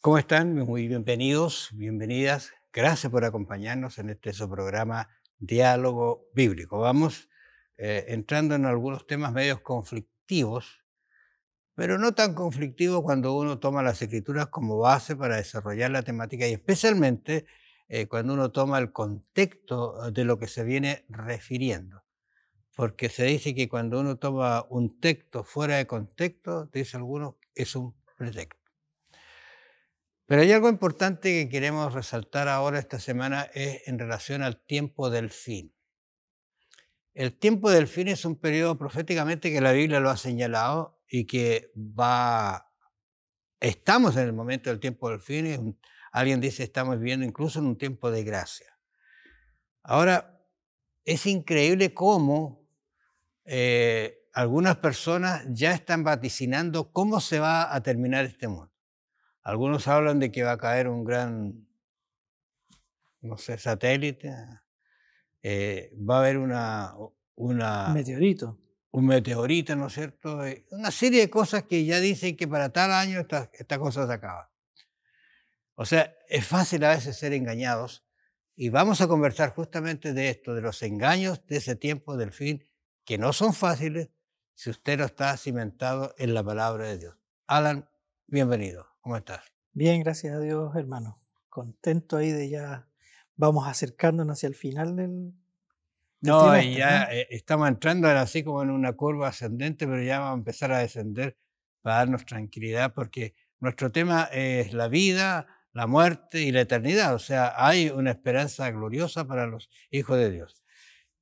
¿Cómo están? Muy bienvenidos, bienvenidas. Gracias por acompañarnos en su programa Diálogo Bíblico. Vamos entrando en algunos temas medios conflictivos, pero no tan conflictivos cuando uno toma las escrituras como base para desarrollar la temática y especialmente cuando uno toma el contexto de lo que se viene refiriendo. Porque se dice que cuando uno toma un texto fuera de contexto, dice algunos, es un pretexto. Pero hay algo importante que queremos resaltar ahora esta semana es en relación al tiempo del fin. El tiempo del fin es un periodo proféticamente que la Biblia lo ha señalado y que estamos en el momento del tiempo del fin. Alguien dice estamos viviendo incluso en un tiempo de gracia. Ahora, es increíble cómo algunas personas ya están vaticinando cómo se va a terminar este mundo. Algunos hablan de que va a caer un gran, no sé, satélite. Va a haber Meteorito. un meteorito, ¿no es cierto? Una serie de cosas que ya dicen que para tal año esta cosa se acaba. O sea, es fácil a veces ser engañados y vamos a conversar justamente de esto, de los engaños de ese tiempo del fin, que no son fáciles si usted no está cimentado en la palabra de Dios. Alan, bienvenido. ¿Cómo estás? Bien, gracias a Dios, hermano. Contento ahí de ya vamos acercándonos hacia el final del No, y trimestre, ya ¿no? estamos entrando ahora así como en una curva ascendente, pero ya vamos a empezar a descender para darnos tranquilidad, porque nuestro tema es la vida, la muerte y la eternidad. O sea, hay una esperanza gloriosa para los hijos de Dios.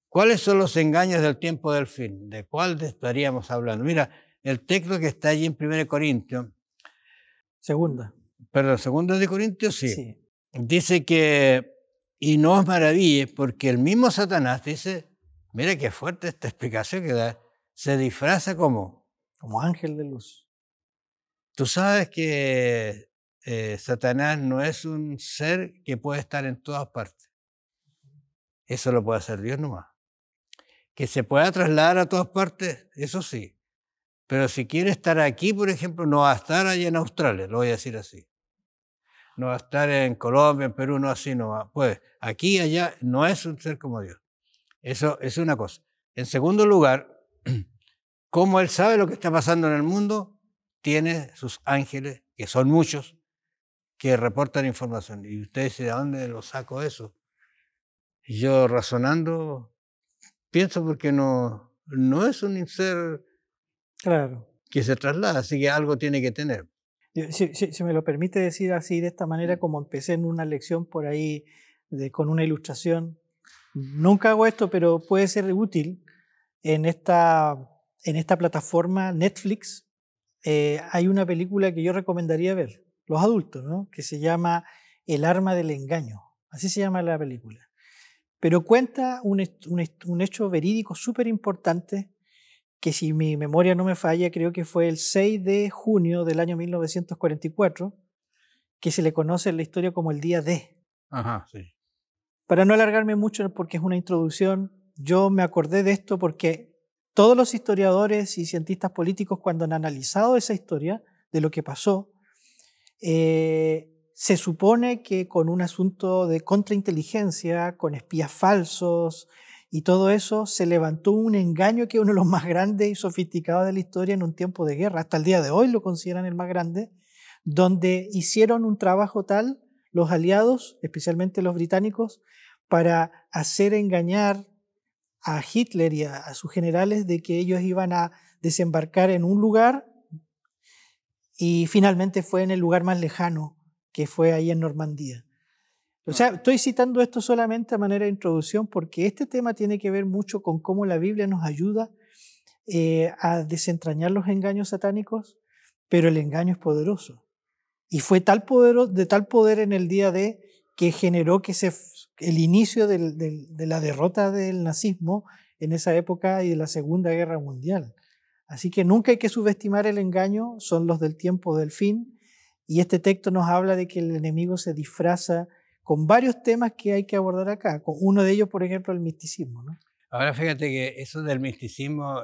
¿Cuáles son los engaños del tiempo del fin? ¿De cuál estaríamos hablando? Mira, el texto que está allí en 1 Corintios, Segunda, perdón, 2 Corintios, sí, sí, dice que, y no os maravilles, porque el mismo Satanás dice, mira qué fuerte esta explicación que da, se disfraza como, como ángel de luz. tú sabes que Satanás no es un ser que puede estar en todas partes, eso lo puede hacer Dios nomás. Que se pueda trasladar a todas partes, eso sí, pero si quiere estar aquí, por ejemplo, no va a estar allá en Australia, lo voy a decir así. No va a estar en Colombia, en Perú, no así, no va. Pues aquí, allá, no es un ser como Dios. Eso es una cosa. En segundo lugar, como Él sabe lo que está pasando en el mundo, tiene sus ángeles, que son muchos, que reportan información. Y usted dice, ¿de dónde lo saco eso? Y yo razonando, pienso porque no es un ser Claro. que se traslada, así que algo tiene que tener. Si me lo permite decir así, de esta manera, como empecé en una lección por ahí con una ilustración, nunca hago esto, pero puede ser útil en esta plataforma Netflix. Hay una película que yo recomendaría ver, los adultos, ¿no? Que se llama El arma del engaño. Así se llama la película. Pero cuenta un hecho verídico súper importante que, si mi memoria no me falla, creo que fue el 6 de junio del año 1944, que se le conoce en la historia como el Día D. Ajá, sí. Para no alargarme mucho, porque es una introducción, yo me acordé de esto porque todos los historiadores y cientistas políticos, cuando han analizado esa historia de lo que pasó, se supone que con un asunto de contrainteligencia, con espías falsos y todo eso, se levantó un engaño que es uno de los más grandes y sofisticados de la historia en un tiempo de guerra. Hasta el día de hoy lo consideran el más grande, donde hicieron un trabajo tal los aliados, especialmente los británicos, para hacer engañar a Hitler y a sus generales de que ellos iban a desembarcar en un lugar, y finalmente fue en el lugar más lejano, que fue ahí en Normandía. O sea, estoy citando esto solamente a manera de introducción porque este tema tiene que ver mucho con cómo la Biblia nos ayuda a desentrañar los engaños satánicos, pero el engaño es poderoso. Y fue de tal poder en el día de que generó que el inicio de la derrota del nazismo en esa época y de la Segunda Guerra Mundial. Así que nunca hay que subestimar el engaño, son los del tiempo del fin, y este texto nos habla de que el enemigo se disfraza con varios temas que hay que abordar acá. Con uno de ellos, por ejemplo, el misticismo, ¿no? Ahora fíjate que eso del misticismo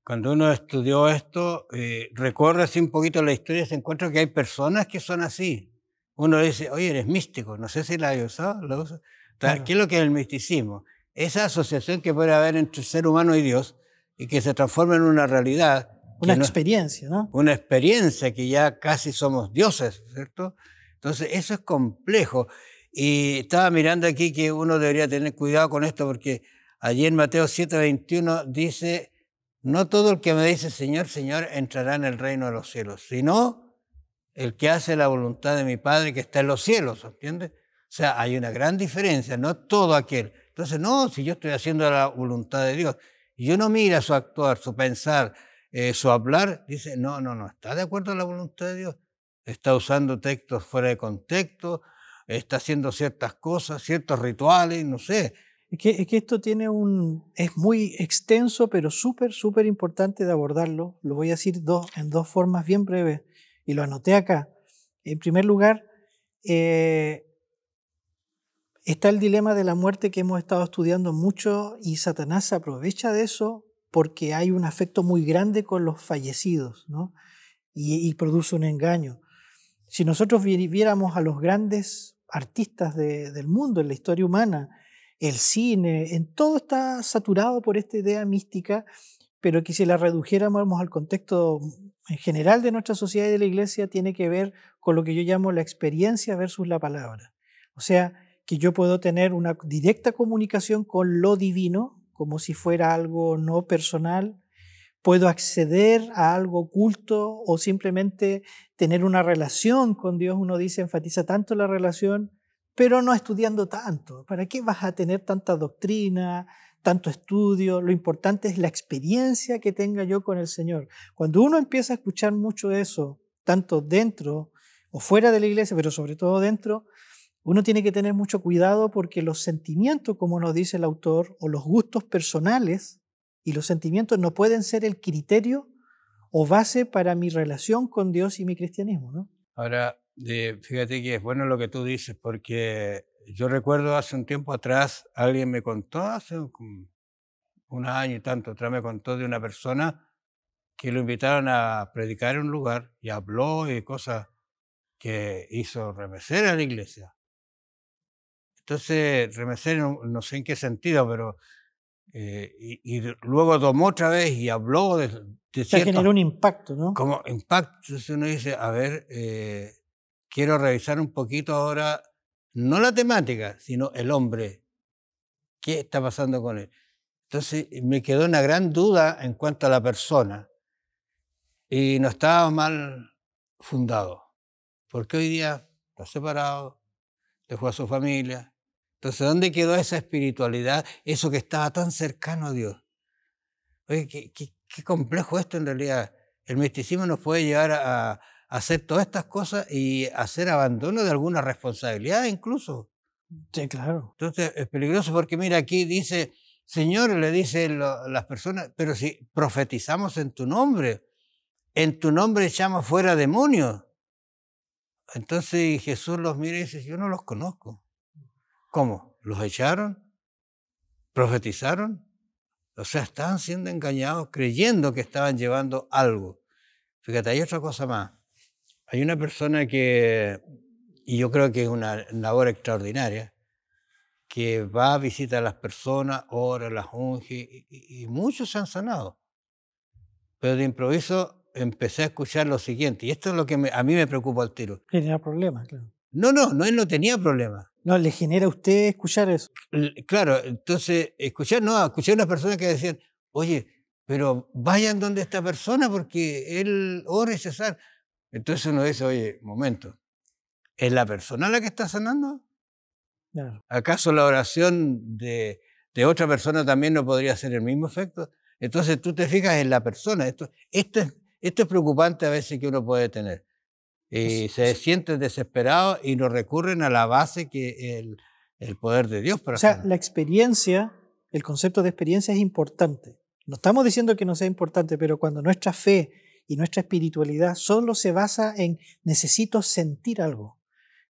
Cuando uno estudió esto, recorre así un poquito la historia, se encuentra que hay personas que son así. Uno dice, oye, eres místico, no sé si la has usado, ¿la usas? Claro. ¿Qué es lo que es el misticismo? Esa asociación que puede haber entre ser humano y Dios y que se transforma en una realidad, Una que no es experiencia, ¿no? una experiencia que ya casi somos dioses, ¿cierto? Entonces, eso es complejo. Y estaba mirando aquí que uno debería tener cuidado con esto porque allí en Mateo 7:21 dice, no todo el que me dice Señor, Señor entrará en el reino de los cielos, sino el que hace la voluntad de mi Padre que está en los cielos, ¿entiendes? O sea, hay una gran diferencia, no todo aquel. Entonces, no, si yo estoy haciendo la voluntad de Dios, y uno mira su actuar, su pensar, su hablar, dice, no, no, no, está de acuerdo a la voluntad de Dios, está usando textos fuera de contexto, está haciendo ciertas cosas, ciertos rituales, no sé. Es que esto es muy extenso, pero súper, súper importante de abordarlo. Lo voy a decir en dos formas bien breves y lo anoté acá. En primer lugar, eh, está el dilema de la muerte que hemos estado estudiando mucho y Satanás se aprovecha de eso porque hay un afecto muy grande con los fallecidos, ¿no? Y produce un engaño. Si nosotros viéramos a los grandes artistas del mundo, en la historia humana, el cine, en todo está saturado por esta idea mística, pero que si la redujéramos al contexto en general de nuestra sociedad y de la iglesia, tiene que ver con lo que yo llamo la experiencia versus la palabra. O sea, que yo puedo tener una directa comunicación con lo divino, como si fuera algo no personal, puedo acceder a algo oculto o simplemente tener una relación con Dios. Uno dice, enfatiza tanto la relación, pero no estudiando tanto. ¿Para qué vas a tener tanta doctrina, tanto estudio? Lo importante es la experiencia que tenga yo con el Señor. Cuando uno empieza a escuchar mucho eso, tanto dentro o fuera de la iglesia, pero sobre todo dentro, uno tiene que tener mucho cuidado porque los sentimientos, como nos dice el autor, o los gustos personales y los sentimientos no pueden ser el criterio o base para mi relación con Dios y mi cristianismo, ¿no? Ahora, fíjate que es bueno lo que tú dices, porque yo recuerdo hace un tiempo atrás, alguien me contó, hace como un año y tanto atrás, me contó de una persona que lo invitaron a predicar en un lugar y habló y cosas que hizo remecer a la iglesia. Entonces, remecer no sé en qué sentido, pero y luego tomó otra vez y habló de O sea, ciertos generó un impacto, ¿no? como impactos. Entonces uno dice, a ver, quiero revisar un poquito ahora, no la temática, sino el hombre. ¿Qué está pasando con él? Entonces me quedó una gran duda en cuanto a la persona y no estaba mal fundado, porque hoy día está separado, dejó a su familia. Entonces, ¿dónde quedó esa espiritualidad, eso que estaba tan cercano a Dios? Oye, qué complejo esto en realidad. El misticismo nos puede llevar a hacer todas estas cosas y hacer abandono de alguna responsabilidad incluso. Sí, claro. Entonces es peligroso porque mira, aquí dice, Señor, le dicen las personas, pero si profetizamos en tu nombre echamos fuera demonios. Entonces Jesús los mira y dice, yo no los conozco. ¿Cómo? ¿Los echaron? ¿Profetizaron? O sea, estaban siendo engañados creyendo que estaban llevando algo. Fíjate, hay otra cosa más. Hay una persona que, y yo creo que es una labor extraordinaria, que va a visitar a las personas, ora, las unge, y muchos se han sanado. Pero de improviso empecé a escuchar lo siguiente, y esto es lo que a mí me preocupa al tiro. Genera problemas, claro. No, él no tenía problema. No, le genera a usted escuchar eso. Claro, entonces, escuché a unas personas que decían, oye, pero vayan donde esta persona porque él ora y se sana. Entonces uno dice, oye, momento, ¿es la persona la que está sanando? Claro. ¿Acaso la oración de otra persona también no podría hacer el mismo efecto? Entonces tú te fijas en la persona. Esto es preocupante a veces que uno puede tener. Y se sienten desesperados y no recurren a la base que es el poder de Dios O para sea, sanar. la experiencia, el concepto de experiencia es importante. No estamos diciendo que no sea importante, pero cuando nuestra fe y nuestra espiritualidad solo se basa en necesito sentir algo,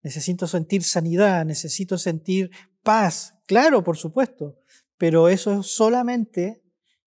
necesito sentir sanidad, necesito sentir paz, claro, por supuesto, pero eso solamente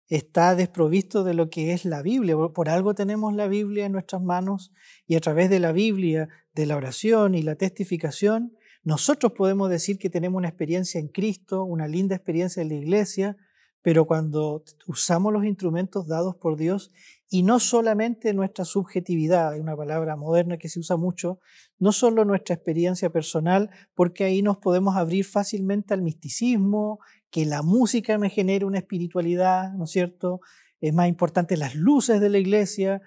está desprovisto de lo que es la Biblia. Por algo tenemos la Biblia en nuestras manos y a través de la Biblia, de la oración y la testificación, nosotros podemos decir que tenemos una experiencia en Cristo, una linda experiencia en la iglesia, pero cuando usamos los instrumentos dados por Dios y no solamente nuestra subjetividad, hay una palabra moderna que se usa mucho, no solo nuestra experiencia personal, porque ahí nos podemos abrir fácilmente al misticismo, que la música me genere una espiritualidad, ¿no es cierto? Es más importante las luces de la iglesia.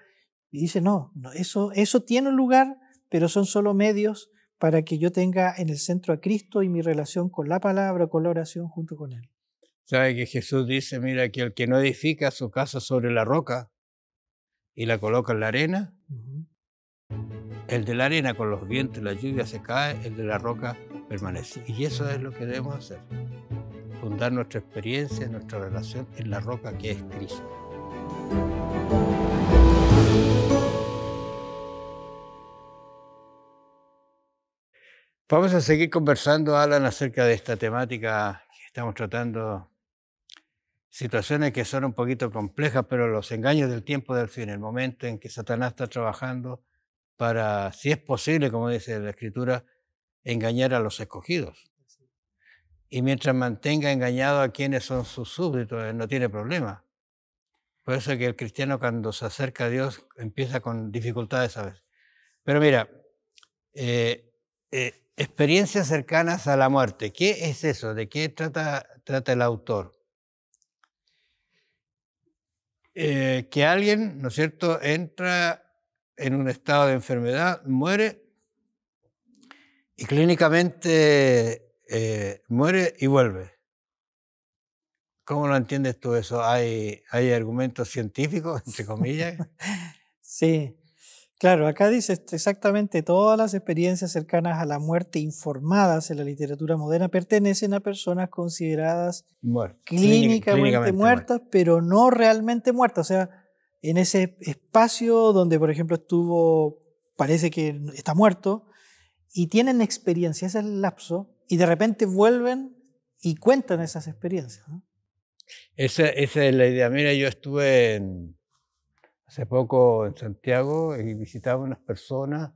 Y dice, no, eso tiene un lugar, pero son solo medios para que yo tenga en el centro a Cristo y mi relación con la palabra, con la oración junto con Él. ¿Sabe que Jesús dice, mira, que el que no edifica su casa sobre la roca y la coloca en la arena, el de la arena con los vientos y la lluvia se cae, el de la roca permanece. Y eso es lo que debemos hacer, fundar nuestra experiencia, nuestra relación en la roca que es Cristo. Vamos a seguir conversando, Alan, acerca de esta temática que estamos tratando, situaciones que son un poquito complejas, pero los engaños del tiempo del fin, el momento en que Satanás está trabajando para, si es posible, como dice la Escritura, engañar a los escogidos. Y mientras mantenga engañado a quienes son sus súbditos, él no tiene problema. Por eso es que el cristiano cuando se acerca a Dios empieza con dificultades a veces. Pero mira, experiencias cercanas a la muerte. ¿Qué es eso? ¿De qué trata el autor? Que alguien, ¿no es cierto?, entra en un estado de enfermedad, muere y clínicamente muere y vuelve. ¿Cómo lo entiendes tú eso? ¿Hay argumentos científicos, entre comillas? Sí, claro, acá dice exactamente todas las experiencias cercanas a la muerte informadas en la literatura moderna pertenecen a personas consideradas clínicamente muertas, pero no realmente muertas. O sea, en ese espacio donde, por ejemplo, parece que está muerto, y tienen experiencia, ese es el lapso, y de repente vuelven y cuentan esas experiencias, ¿no? Esa es la idea. Mira, yo estuve hace poco en Santiago y visitaba unas personas,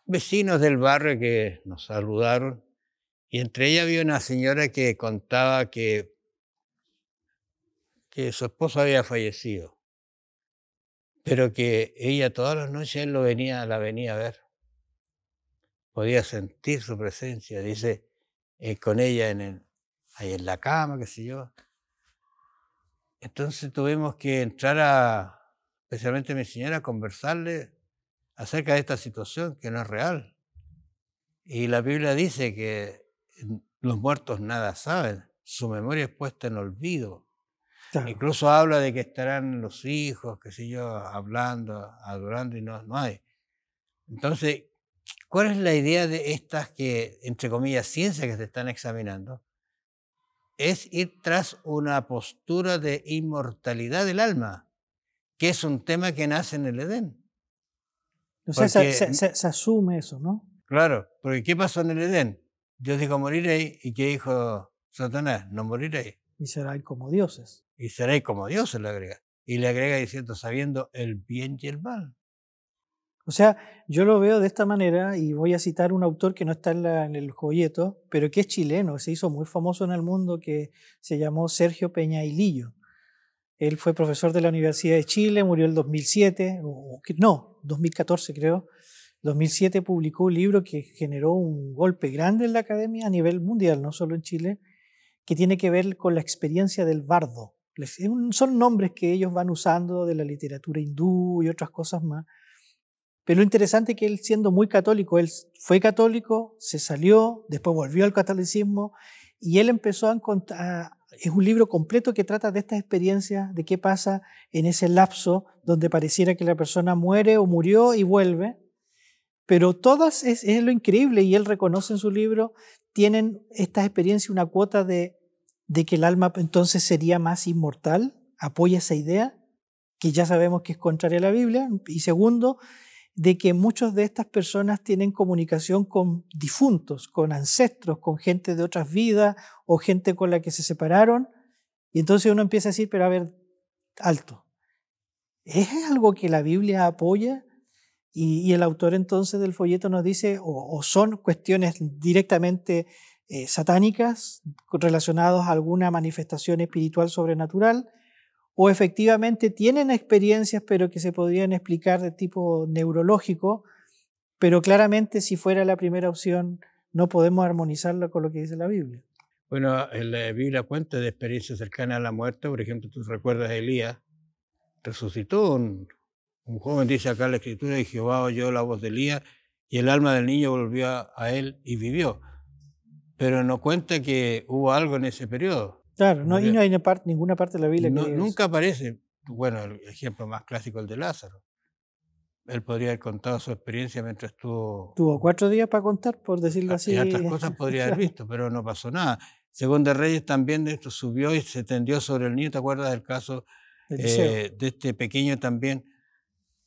vecinos del barrio que nos saludaron, y entre ellas había una señora que contaba que su esposo había fallecido, pero que ella todas las noches la venía a ver. Podía sentir su presencia, dice, con ella ahí en la cama, qué sé yo. Entonces tuvimos que entrar especialmente mi señora, a conversarle acerca de esta situación que no es real. Y la Biblia dice que los muertos nada saben, su memoria es puesta en olvido. Claro. Incluso habla de que estarán los hijos, qué sé yo, hablando, adorando y no hay. Entonces, ¿cuál es la idea de estas que, entre comillas, ciencias que se están examinando? Es ir tras una postura de inmortalidad del alma, que es un tema que nace en el Edén. O sea, se asume eso, ¿no? Claro, porque ¿qué pasó en el Edén? Dios dijo moriréis, y ¿qué dijo Satanás? No moriréis. Y seréis como dioses. Y seréis como dioses, le agrega. Y le agrega diciendo, sabiendo el bien y el mal. O sea, yo lo veo de esta manera y voy a citar un autor que no está en el folleto, pero que es chileno, se hizo muy famoso en el mundo, que se llamó Sergio Peñailillo. Él fue profesor de la Universidad de Chile, murió en 2007, 2014 creo. 2007 publicó un libro que generó un golpe grande en la academia a nivel mundial, no solo en Chile, que tiene que ver con la experiencia del bardo. Son nombres que ellos van usando de la literatura hindú y otras cosas más. Pero lo interesante es que él, siendo muy católico, él fue católico, se salió, después volvió al catolicismo y él empezó a encontrar, es un libro completo que trata de estas experiencias, de qué pasa en ese lapso donde pareciera que la persona muere o murió y vuelve, pero todas, es lo increíble, y él reconoce en su libro, tienen estas experiencias una cuota de que el alma entonces sería más inmortal, apoya esa idea, que ya sabemos que es contraria a la Biblia, y segundo, de que muchas de estas personas tienen comunicación con difuntos, con ancestros, con gente de otras vidas o gente con la que se separaron Y entonces uno empieza a decir, pero a ver, alto, ¿es algo que la Biblia apoya? Y el autor entonces del folleto nos dice, o son cuestiones directamente satánicas relacionadas a alguna manifestación espiritual sobrenatural, o efectivamente tienen experiencias pero que se podrían explicar de tipo neurológico, pero claramente si fuera la primera opción no podemos armonizarlo con lo que dice la Biblia. Bueno, en la Biblia cuenta de experiencias cercanas a la muerte. Por ejemplo, tú recuerdas a Elías, resucitó un joven, dice acá la Escritura, y Jehová oyó la voz de Elías y el alma del niño volvió a él y vivió. Pero no cuenta que hubo algo en ese periodo. Claro, no, y no hay ninguna parte de la Biblia que diga eso. Nunca aparece. Bueno, el ejemplo más clásico es el de Lázaro. Él podría haber contado su experiencia mientras estuvo... Tuvo 4 días para contar, por decirlo así. Y hartas cosas podría haber visto, pero no pasó nada. Segunda Reyes también de esto subió y se tendió sobre el niño. ¿Te acuerdas del caso de este pequeño también?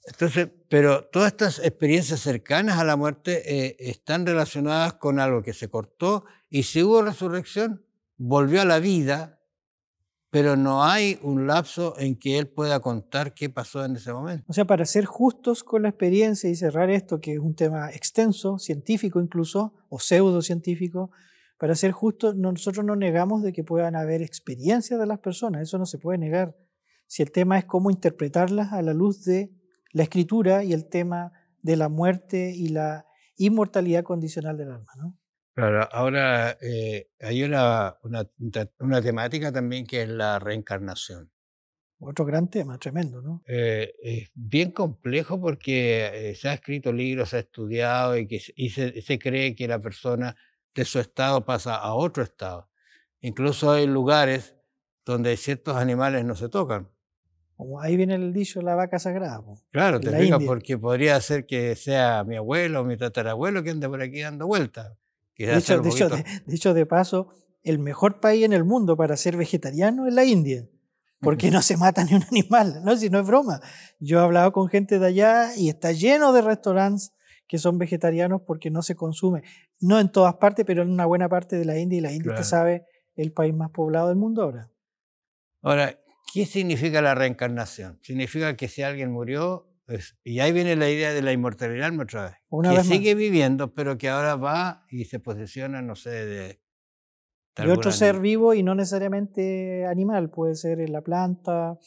Entonces, pero todas estas experiencias cercanas a la muerte están relacionadas con algo que se cortó, y si hubo resurrección, volvió a la vida, pero no hay un lapso en que él pueda contar qué pasó en ese momento. O sea, para ser justos con la experiencia y cerrar esto, que es un tema extenso, científico incluso, o pseudocientífico, para ser justos, nosotros no negamos de que puedan haber experiencias de las personas, eso no se puede negar. Si el tema es cómo interpretarlas a la luz de la Escritura y el tema de la muerte y la inmortalidad condicional del alma, ¿no? Claro, ahora hay una temática también que es la reencarnación. Otro gran tema, tremendo, ¿no? Es bien complejo porque se ha escrito libros, se ha estudiado y se cree que la persona de su estado pasa a otro estado. Incluso hay lugares donde ciertos animales no se tocan. Como ahí viene el dicho, la vaca sagrada. Claro, te la fijas, India. porque podría ser que sea mi abuelo o mi tatarabuelo que ande por aquí dando vueltas. De hecho, de paso, el mejor país en el mundo para ser vegetariano es la India, porque no se mata ni un animal, ¿no? Si no es broma. Yo he hablado con gente de allá y está lleno de restaurantes que son vegetarianos porque no se consume. No en todas partes, pero en una buena parte de la India, y la India, usted sabe, el país más poblado del mundo ahora. Ahora, ¿qué significa la reencarnación? Significa que si alguien murió, y ahí viene la idea de la inmortalidad otra vez, que sigue viviendo, pero que ahora va y se posesiona, no sé, de otro ser vivo y no necesariamente animal, puede ser en la planta,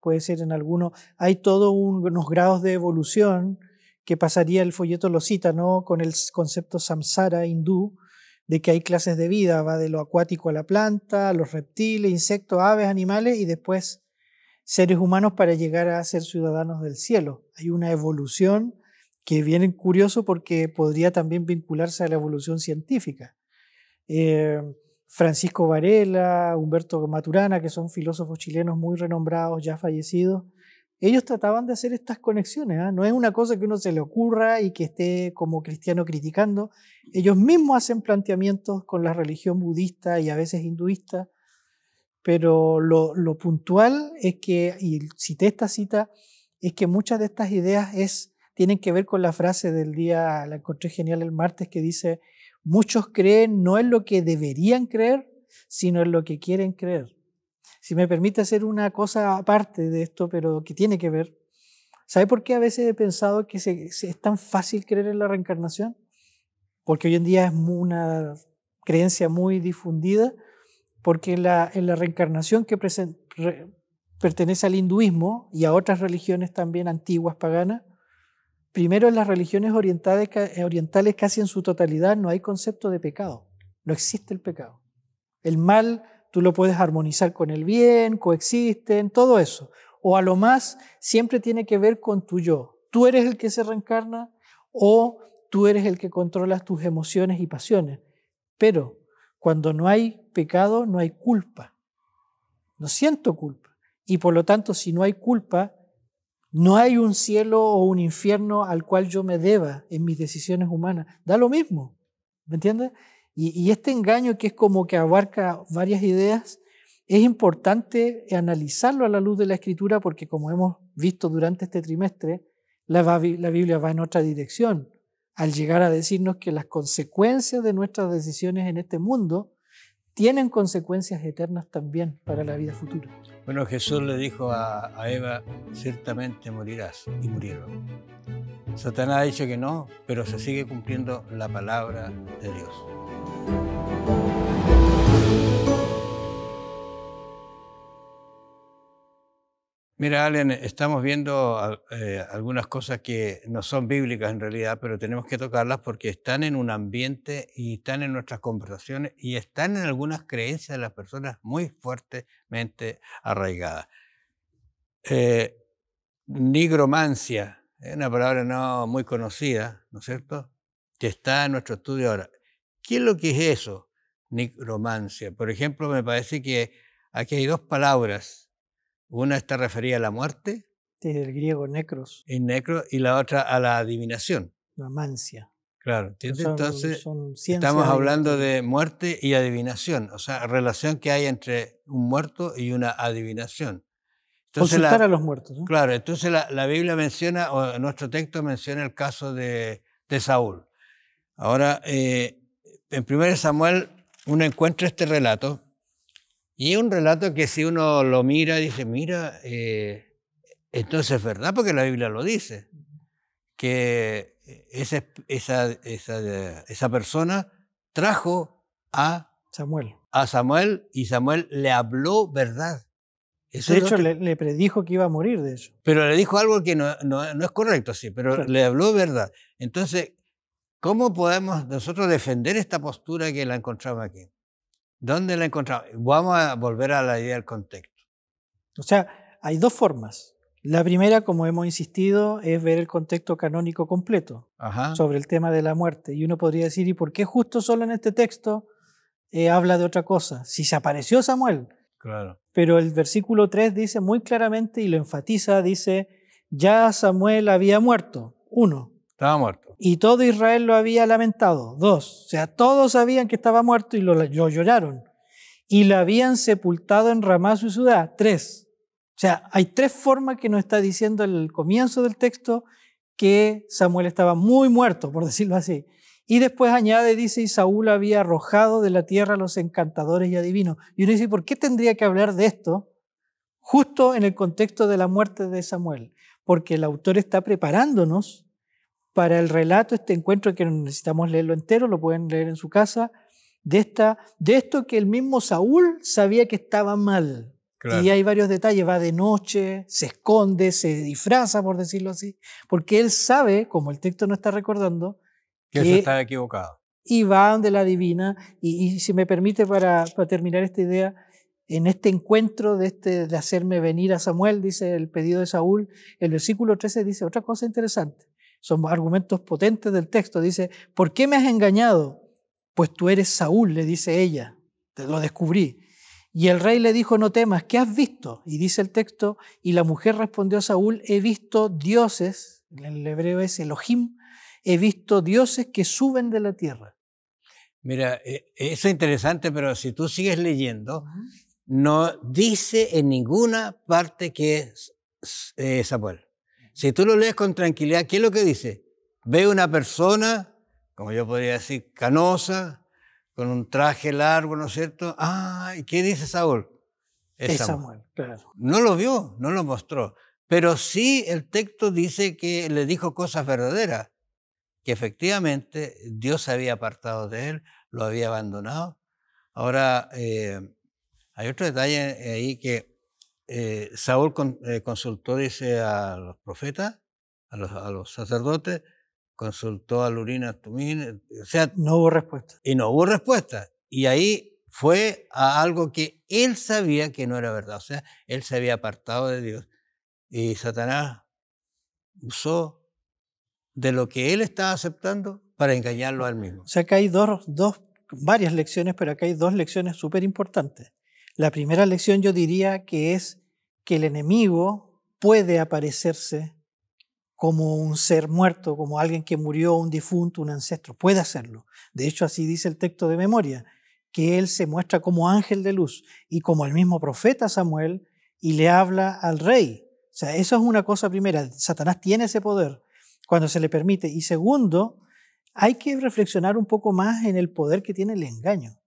puede ser en alguno. Hay todos unos grados de evolución que pasaría, el folleto lo cita, ¿no? Con el concepto samsara hindú, de que hay clases de vida, va de lo acuático a la planta, a los reptiles, insectos, aves, animales, y después seres humanos para llegar a ser ciudadanos del cielo. Hay una evolución que viene curioso porque podría también vincularse a la evolución científica. Francisco Varela, Humberto Maturana, que son filósofos chilenos muy renombrados, ya fallecidos, ellos trataban de hacer estas conexiones, ¿eh? No es una cosa que uno se le ocurra y que esté como cristiano criticando. Ellos mismos hacen planteamientos con la religión budista y a veces hinduista, pero lo puntual es que, y cité esta cita, es que muchas de estas ideas tienen que ver con la frase del día, la encontré genial el martes, que dice: muchos creen no en lo que deberían creer, sino en lo que quieren creer. Si me permite hacer una cosa aparte de esto, pero que tiene que ver, ¿sabe por qué a veces he pensado que es tan fácil creer en la reencarnación? Porque hoy en día es una creencia muy difundida, porque en la reencarnación que pertenece al hinduismo y a otras religiones también antiguas, paganas, primero en las religiones orientales casi en su totalidad no hay concepto de pecado, no existe el pecado. El mal tú lo puedes armonizar con el bien, coexisten, todo eso. O a lo más siempre tiene que ver con tu yo. Tú eres el que se reencarna o tú eres el que controlas tus emociones y pasiones. Pero cuando no hay pecado, no hay culpa. No siento culpa. Y por lo tanto, si no hay culpa, no hay un cielo o un infierno al cual yo me deba en mis decisiones humanas. Da lo mismo, ¿me entiendes? Y este engaño, que es como que abarca varias ideas, es importante analizarlo a la luz de la Escritura, porque como hemos visto durante este trimestre, la Biblia va en otra dirección, al llegar a decirnos que las consecuencias de nuestras decisiones en este mundo tienen consecuencias eternas también para la vida futura. Bueno, Jesús le dijo a Eva, ciertamente morirás, y murieron. Satanás ha dicho que no, pero se sigue cumpliendo la palabra de Dios. Mira, Allen, estamos viendo algunas cosas que no son bíblicas en realidad, pero tenemos que tocarlas porque están en un ambiente y están en nuestras conversaciones y están en algunas creencias de las personas muy fuertemente arraigadas. Nigromancia, es una palabra no muy conocida, ¿no es cierto?, que está en nuestro estudio ahora. ¿Qué es lo que es eso, nigromancia? Por ejemplo, me parece que aquí hay dos palabras. Una está referida a la muerte, Desde el griego necros, en necro, y la otra a la adivinación. la mancia. Claro, ¿entiendes? Entonces, Son ciencias estamos hablando adivinatorias. de muerte y adivinación, o sea, relación que hay entre un muerto y una adivinación. Entonces, Consultar a los muertos, ¿no? claro, entonces la Biblia menciona, o nuestro texto menciona el caso de Saúl. Ahora, en 1 Samuel uno encuentra este relato, y es un relato que si uno lo mira, dice, mira, entonces es verdad porque la Biblia lo dice, que esa persona trajo a Samuel y Samuel le habló verdad. Eso de hecho, le predijo que iba a morir de eso. Pero le dijo algo que no es correcto, sí, pero claro, le habló verdad. Entonces, ¿cómo podemos nosotros defender esta postura que la encontramos aquí? ¿Dónde la encontramos? Vamos a volver a la idea del contexto. O sea, hay dos formas. La primera, como hemos insistido, es ver el contexto canónico completo sobre el tema de la muerte. Y uno podría decir, ¿y por qué justo solo en este texto habla de otra cosa? Si se apareció Samuel. Claro. Pero el versículo 3 dice muy claramente y lo enfatiza, dice, ya Samuel había muerto, 1. Estaba muerto. Y todo Israel lo había lamentado, 2. O sea, todos sabían que estaba muerto y lo lloraron. Y lo habían sepultado en Ramá, su ciudad, 3. O sea, hay 3 formas que nos está diciendo el comienzo del texto que Samuel estaba muy muerto, por decirlo así. Y después añade, dice, y Saúl había arrojado de la tierra a los encantadores y adivinos. Y uno dice, ¿por qué tendría que hablar de esto justo en el contexto de la muerte de Samuel? Porque el autor está preparándonos para el relato, este encuentro que necesitamos leerlo entero, lo pueden leer en su casa, de esto que el mismo Saúl sabía que estaba mal. Claro. Y hay varios detalles, va de noche, se esconde, se disfraza, por decirlo así, porque él sabe, como el texto no está recordando, que eso estaba equivocado. Y va donde la adivina, y si me permite para terminar esta idea, en este encuentro de hacerme venir a Samuel, dice el pedido de Saúl, el versículo 13 dice otra cosa interesante. Son argumentos potentes del texto. Dice, ¿por qué me has engañado? Pues tú eres Saúl, le dice ella, te lo descubrí. Y el rey le dijo, no temas, ¿qué has visto? Y dice el texto, y la mujer respondió a Saúl, he visto dioses, en el hebreo es Elohim, he visto dioses que suben de la tierra. Mira, eso es interesante, pero si tú sigues leyendo, no dice en ninguna parte que es Samuel. Si tú lo lees con tranquilidad, ¿qué es lo que dice? Ve una persona, como yo podría decir, canosa, con un traje largo, ¿no es cierto? Ah, ¿y qué dice Saúl? Es Samuel, claro. No lo vio, no lo mostró, pero sí el texto dice que le dijo cosas verdaderas, que efectivamente Dios se había apartado de él, lo había abandonado. Ahora, hay otro detalle ahí que Saúl consultó, dice, a los profetas, a los sacerdotes, consultó al Urim y al Tumim, o sea, no hubo respuesta. Y no hubo respuesta. Y ahí fue a algo que él sabía que no era verdad, o sea, él se había apartado de Dios. Y Satanás usó de lo que él estaba aceptando para engañarlo a él mismo. O sea que hay varias lecciones, pero acá hay 2 lecciones súper importantes. La primera lección yo diría que es que el enemigo puede aparecerse como un ser muerto, como alguien que murió, un difunto, un ancestro. Puede hacerlo. De hecho, así dice el texto de memoria, que él se muestra como ángel de luz y como el mismo profeta Samuel y le habla al rey. O sea, eso es una cosa primera. Satanás tiene ese poder cuando se le permite. Y segundo, hay que reflexionar un poco más en el poder que tiene el engaño.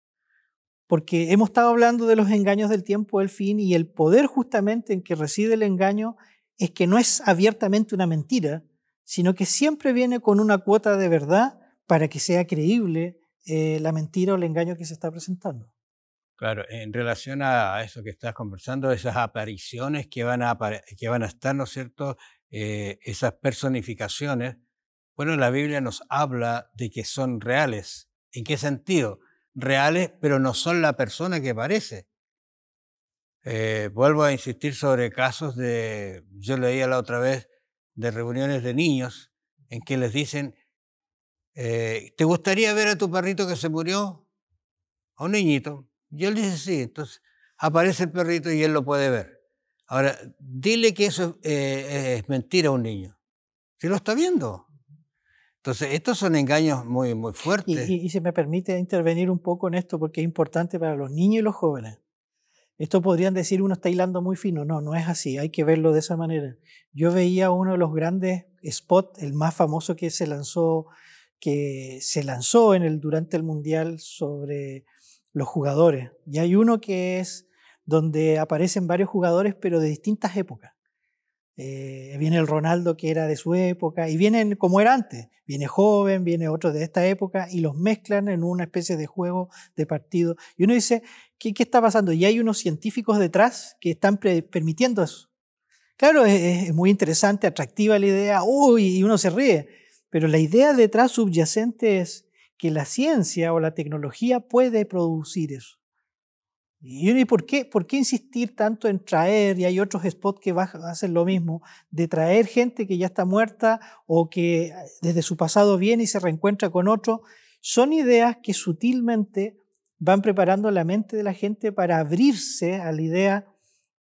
porque hemos estado hablando de los engaños del tiempo del fin, y el poder justamente en que reside el engaño es que no es abiertamente una mentira, sino que siempre viene con una cuota de verdad para que sea creíble la mentira o el engaño que se está presentando. Claro, en relación a eso que estás conversando, esas apariciones que van a estar, ¿no es cierto? Esas personificaciones, bueno, la Biblia nos habla de que son reales. ¿En qué sentido? Reales, pero no son la persona que parece. Vuelvo a insistir sobre casos yo leía la otra vez, de reuniones de niños en que les dicen, ¿te gustaría ver a tu perrito que se murió? A un niñito. Y él dice sí, entonces aparece el perrito y él lo puede ver. Ahora, dile que eso es mentira a un niño. Si lo está viendo. Entonces, estos son engaños muy, muy fuertes. Y si me permite intervenir un poco en esto, porque es importante para los niños y los jóvenes. Esto podrían decir, uno está hilando muy fino. No, no es así, hay que verlo de esa manera. Yo veía uno de los grandes spots, el más famoso que se lanzó durante el Mundial sobre los jugadores. Y hay uno que es donde aparecen varios jugadores, pero de distintas épocas. Viene el Ronaldo que era de su época, y vienen como era antes. Viene joven, viene otro de esta época, y los mezclan en una especie de juego de partido. Y uno dice, ¿qué está pasando? Y hay unos científicos detrás que están permitiendo eso. Claro, es muy interesante, atractiva la idea, y uno se ríe, pero la idea detrás subyacente es que la ciencia o la tecnología puede producir eso. ¿Y por qué insistir tanto en traer, y hay otros spots que hacen lo mismo, de traer gente que ya está muerta o que desde su pasado viene y se reencuentra con otro? Son ideas que sutilmente van preparando la mente de la gente para abrirse a la idea,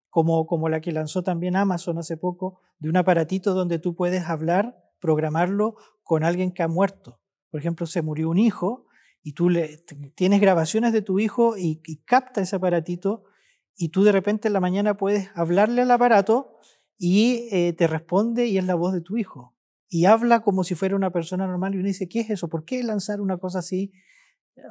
como la que lanzó también Amazon hace poco, de un aparatito donde tú puedes hablar, programarlo con alguien que ha muerto. Por ejemplo, se murió un hijo, y tú tienes grabaciones de tu hijo y capta ese aparatito, y tú de repente en la mañana puedes hablarle al aparato y te responde, y es la voz de tu hijo. Y habla como si fuera una persona normal, y uno dice, ¿qué es eso? ¿Por qué lanzar una cosa así?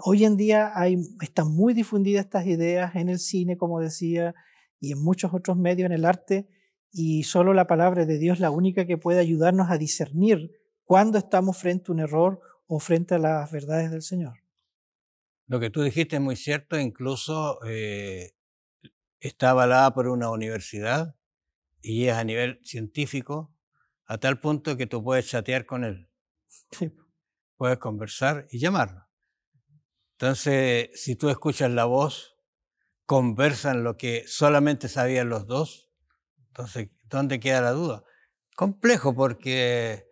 Hoy en día están muy difundidas estas ideas en el cine, como decía, y en muchos otros medios, en el arte, y solo la palabra de Dios es la única que puede ayudarnos a discernir cuándo estamos frente a un error o frente a las verdades del Señor. Lo que tú dijiste es muy cierto, incluso está avalada por una universidad y es a nivel científico, a tal punto que tú puedes chatear con él, Sí. puedes conversar y llamarlo. Entonces, si tú escuchas la voz, conversan lo que solamente sabían los dos, entonces, ¿dónde queda la duda? Complejo, porque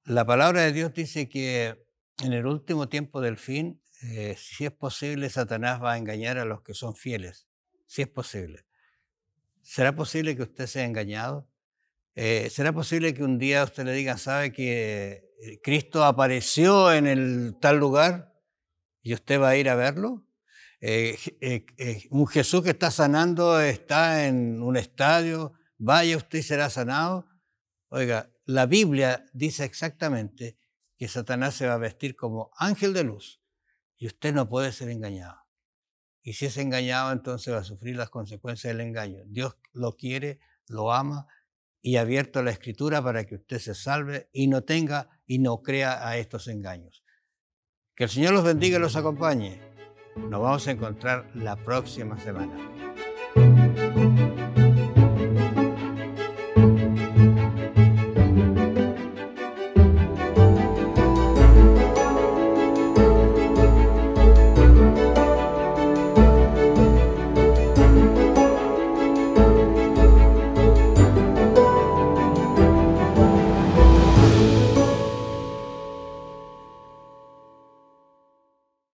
la palabra de Dios dice que en el último tiempo del fin, si es posible, Satanás va a engañar a los que son fieles, si es posible. ¿Será posible que usted sea engañado? ¿Será posible que un día usted le diga, sabe que Cristo apareció en el tal lugar y usted va a ir a verlo? Un Jesús que está sanando está en un estadio, vaya usted y será sanado. Oiga, la Biblia dice exactamente que Satanás se va a vestir como ángel de luz y usted no puede ser engañado. Y si es engañado, entonces va a sufrir las consecuencias del engaño. Dios lo quiere, lo ama y ha abierto la Escritura para que usted se salve y no tenga y no crea a estos engaños. Que el Señor los bendiga y los acompañe. Nos vamos a encontrar la próxima semana.